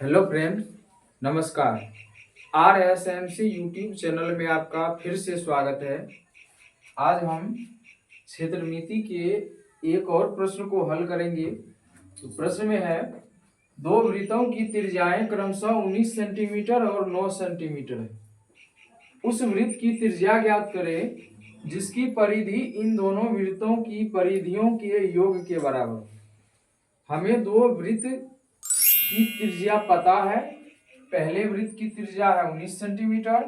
Hello friends, नमस्कार। RSMC YouTube channel में आपका फिर से स्वागत है। आज हम क्षेत्रमिति के एक और प्रश्न को हल करेंगे। तो प्रश्न में है, दो वृत्तों की त्रिज्याएं क्रमशः 19 सेंटीमीटर और 9 सेंटीमीटर है। उस वृत्त की त्रिज्या ज्ञात करें जिसकी परिधि इन दोनों वृत्तों की परिधियों के योग के बराबर हो। हमें दो वृत्त की त्रिज्या पता है। पहले वृत्त की त्रिज्या है 19 सेंटीमीटर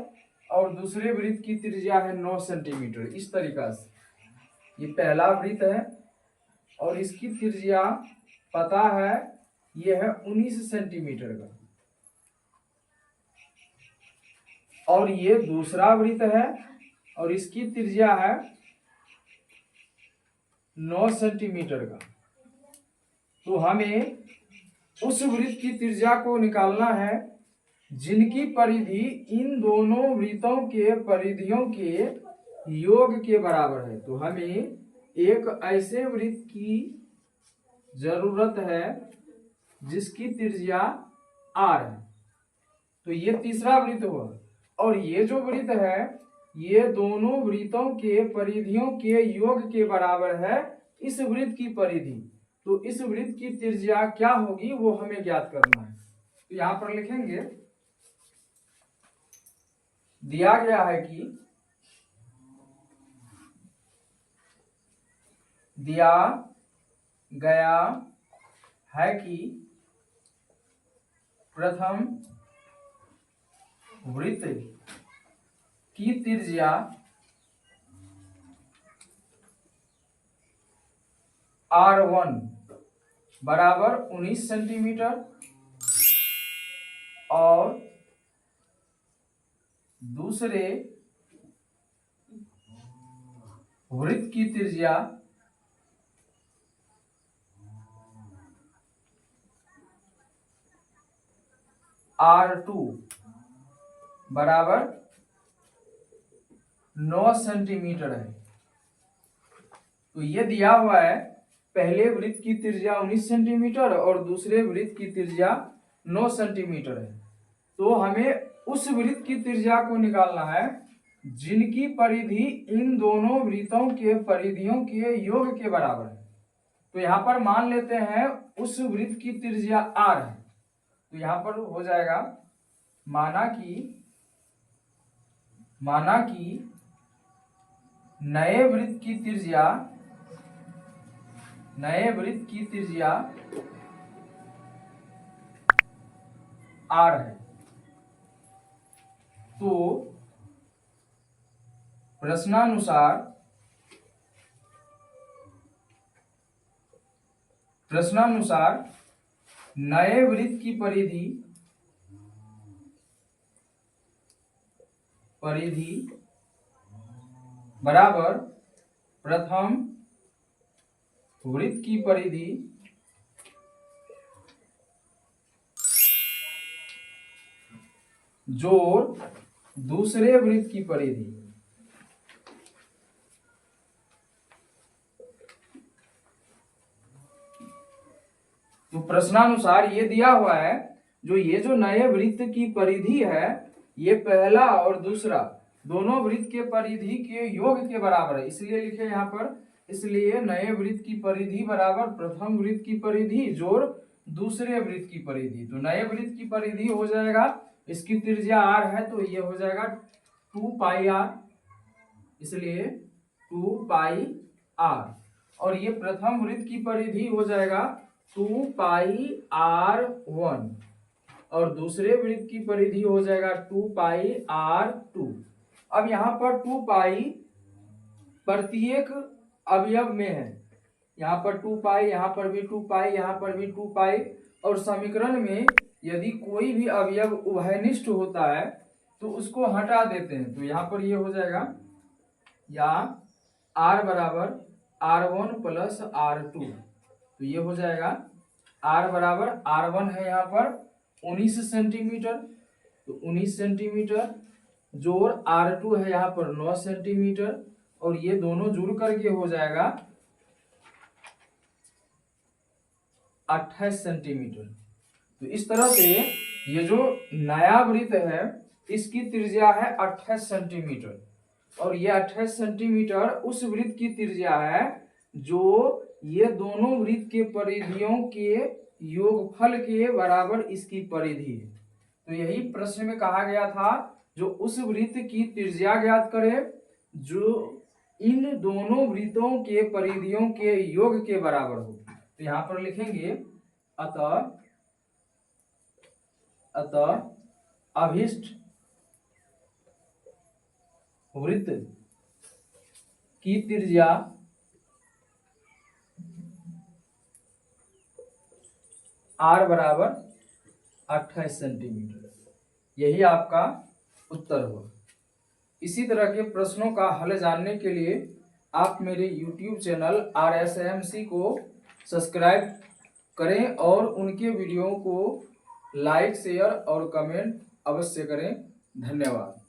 और दूसरे वृत्त की त्रिज्या है 9 सेंटीमीटर। इस तरीका से ये पहला वृत्त है और इसकी त्रिज्या पता है, ये है 19 सेंटीमीटर का। और ये दूसरा वृत्त है और इसकी त्रिज्या है 9 सेंटीमीटर का। तो हमें उस वृत्त की त्रिज्या को निकालना है जिनकी परिधि इन दोनों वृत्तों के परिधियों के योग के बराबर है। तो हमें एक ऐसे वृत्त की जरूरत है जिसकी त्रिज्या r है। तो ये तीसरा वृत्त हुआ। और ये जो वृत्त है ये दोनों वृत्तों के परिधियों के योग के बराबर है इस वृत्त की परिधि। तो इस वृत्त की त्रिज्या क्या होगी वो हमें ज्ञात करना है। तो यहां पर लिखेंगे, दिया गया है कि प्रथम वृत्त की त्रिज्या R1 बराबर 19 सेंटीमीटर और दूसरे वृत्त की त्रिज्या R2 बराबर 9 सेंटीमीटर है। तो ये दिया हुआ है, पहले वृत्त की त्रिज्या 19 सेंटीमीटर और दूसरे वृत्त की त्रिज्या 9 सेंटीमीटर है। तो हमें उस वृत्त की त्रिज्या को निकालना है जिनकी परिधि इन दोनों वृत्तों के परिधियों के योग के बराबर है। तो यहां पर मान लेते हैं उस वृत्त की त्रिज्या r है। तो यहां पर हो जाएगा, माना कि नए वृत्त की त्रिज्या r है। तो प्रश्नानुसार नए वृत्त की परिधि बराबर प्रथम वृत्त की परिधि जोड़ दूसरे वृत्त की परिधि। तो प्रश्नानुसार ये दिया हुआ है, ये जो नए वृत्त की परिधि है ये पहला और दूसरा दोनों वृत्त के परिधि के योग के बराबर है, इसलिए लिखे यहाँ पर। इसलिए नए वृत्त की परिधि बराबर प्रथम वृत्त की परिधि जोड़ दूसरे वृत्त की परिधि। तो नए वृत्त की परिधि हो जाएगा, इसकी त्रिज्या r है तो ये हो जाएगा 2 पाई r, इसलिए 2 पाई r। और ये प्रथम वृत्त की परिधि हो जाएगा 2 पाई r1 और दूसरे वृत्त की परिधि हो जाएगा 2 पाई r2। अब यहाँ पर 2 पाई प्रत्येक अवयव में है, यहाँ पर 2 पाई, यहाँ पर भी 2 पाई, यहाँ पर भी 2 पाई। और समीकरण में यदि कोई भी अवयव उभयनिष्ठ होता है तो उसको हटा देते हैं। तो यहाँ पर ये हो जाएगा, या r बराबर r1 प्लस r2। तो ये हो जाएगा r बराबर r1 है यहाँ पर 19 सेंटीमीटर, तो 19 सेंटीमीटर जोड़ r2 है यहाँ पर 9 सेंटीमीटर और ये दोनों जुड़ करके हो जाएगा 28 सेंटीमीटर। तो इस तरह से ये जो नया वृत्त है इसकी त्रिज्या है 28 सेंटीमीटर, और ये 28 सेंटीमीटर उस वृत्त की त्रिज्या है जो ये दोनों वृत्त के परिधियों के योगफल के बराबर इसकी परिधि है। तो यही प्रश्न में कहा गया था, जो उस वृत्त की त्रिज्या ज्ञात करे जो इन दोनों वृत्तों के परिधियों के योग के बराबर हो। तो यहां पर लिखेंगे अतः अभिष्ट वृत्त की त्रिज्या r बराबर 28 सेंटीमीटर, यही आपका उत्तर होगा। इसी तरह के प्रश्नों का हल जानने के लिए आप मेरे YouTube चैनल RSMC को सब्सक्राइब करें और उनके वीडियो को लाइक, शेयर और कमेंट अवश्य करें। धन्यवाद।